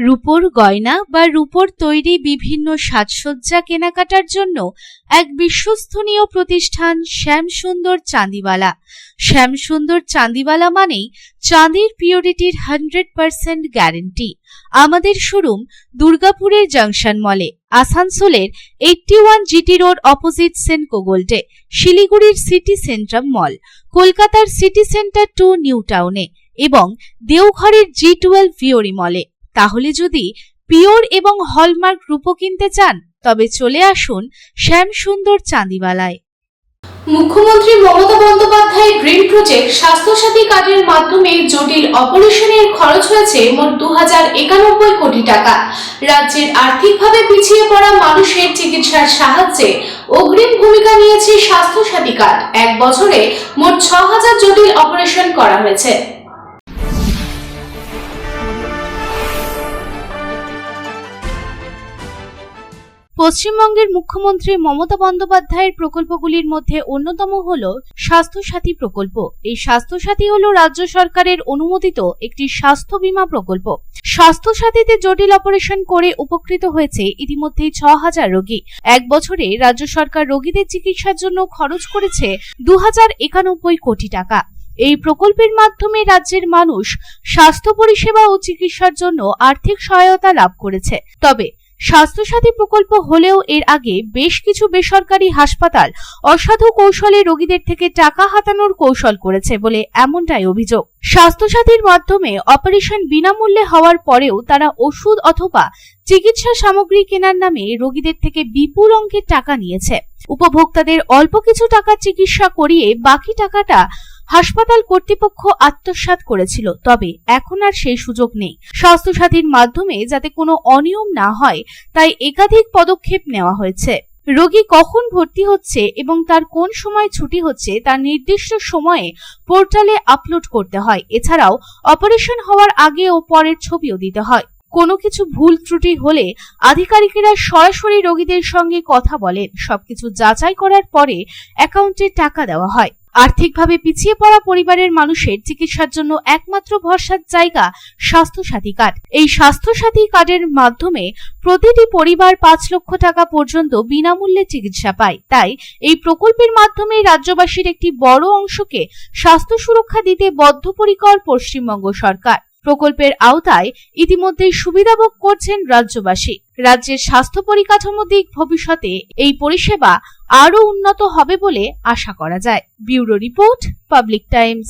রূপোর গয়না বা রূপোর তৈরি বিভিন্ন সাজসজ্জা কেনাকাটার জন্য এক বিশ্বস্তনীয় প্রতিষ্ঠান শ্যামসুন্দর চাঁদিওয়ালা। শ্যামসুন্দর চাঁদিওয়ালা মানেই চাঁদির পিওরিটির 100% গ্যারেন্টি। আমাদের শোরুম দুর্গাপুরের জংশন মলে, আসানসোলের 81 জিটি রোড অপোজিট সেনকো গোল্ডে, শিলিগুড়ির সিটি সেন্ট্রাম মল, কলকাতার সিটি সেন্টার 2 নিউ টাউনে এবং দেওঘরের G12 ভিওরি মলে। তাহলে যদি পিওর এবং হলমার্ক রূপো কিনতে চান তবে চলে আসুন শ্যামসুন্দর চাঁদিওয়ালায়। মুখ্যমন্ত্রী মমতা বন্দ্যোপাধ্যায়ের ড্রিম প্রজেক্ট স্বাস্থ্যসাথী কার্ডের মাধ্যমে জটিল অপারেশনের খরচ হয়েছে মোট 2091 কোটি টাকা। রাজ্যের আর্থিকভাবে পিছিয়ে পড়া মানুষের চিকিৎসার সাহায্যে অগ্রিম ভূমিকা নিয়েছে স্বাস্থ্যসাথী কার্ড। এক বছরে মোট 6000 জটিল অপারেশন করা হয়েছে। পশ্চিমবঙ্গের মুখ্যমন্ত্রী মমতা বন্দ্যোপাধ্যায়ের প্রকল্পগুলির মধ্যে অন্যতম হল স্বাস্থ্যসাথী প্রকল্প। এই স্বাস্থ্যসাথী হল রাজ্য সরকারের অনুমোদিত একটি স্বাস্থ্য বীমা প্রকল্প। স্বাস্থ্যসাথীতে জটিল অপারেশন করে উপকৃত হয়েছে ইতিমধ্যেই 6000 রোগী। এক বছরে রাজ্য সরকার রোগীদের চিকিৎসার জন্য খরচ করেছে 2091 কোটি টাকা। এই প্রকল্পের মাধ্যমে রাজ্যের মানুষ স্বাস্থ্য পরিষেবা ও চিকিৎসার জন্য আর্থিক সহায়তা লাভ করেছে। তবে স্বাস্থ্যসাথী প্রকল্প হলেও এর আগে বেশ কিছু বেসরকারি হাসপাতাল অসাধু কৌশলে রোগীদের থেকে টাকা হাতানোর কৌশল করেছে বলে এমনটাই অভিযোগ। স্বাস্থ্যসাথীর মাধ্যমে অপারেশন বিনামূল্যে হওয়ার পরেও তারা ওষুধ অথবা চিকিৎসা সামগ্রী কেনার নামে রোগীদের থেকে বিপুল অঙ্কের টাকা নিয়েছে। উপভোক্তাদের অল্প কিছু টাকার চিকিৎসা করিয়ে বাকি টাকাটা হাসপাতাল কর্তৃপক্ষ আত্মসাৎ করেছিল। তবে এখন আর সেই সুযোগ নেই। স্বাস্থ্যসাথীর মাধ্যমে যাতে কোনো অনিয়ম না হয় তাই একাধিক পদক্ষেপ নেওয়া হয়েছে। রোগী কখন ভর্তি হচ্ছে এবং তার কোন সময় ছুটি হচ্ছে তার নির্দিষ্ট সময়ে পোর্টালে আপলোড করতে হয়। এছাড়াও অপারেশন হওয়ার আগে ও পরের ছবিও দিতে হয়। কোনো কিছু ভুল ত্রুটি হলে আধিকারিকেরা সরাসরি রোগীদের সঙ্গে কথা বলেন। সবকিছু যাচাই করার পরে অ্যাকাউন্টে টাকা দেওয়া হয়। আর্থিকভাবে পিছিয়ে পড়া পরিবারের মানুষের চিকিৎসার জন্য একমাত্র ভরসার জায়গা স্বাস্থ্যসাথী কার্ড। এই স্বাস্থ্যসাথী কার্ডের মাধ্যমে প্রতিটি পরিবার 5 লক্ষ টাকা পর্যন্ত বিনামূল্যে চিকিৎসা পায়। তাই এই প্রকল্পের মাধ্যমে রাজ্যবাসীর একটি বড় অংশকে স্বাস্থ্য সুরক্ষা দিতে বদ্ধপরিকর পশ্চিমবঙ্গ সরকার। প্রকল্পের আওতায় ইতিমধ্যেই সুবিধা ভোগ করছেন রাজ্যবাসী। রাজ্যের স্বাস্থ্য পরিকাঠামো দিক ভবিষ্যতে এই পরিষেবা আরো উন্নত হবে বলে আশা করা যায়। Bureau report, public Times.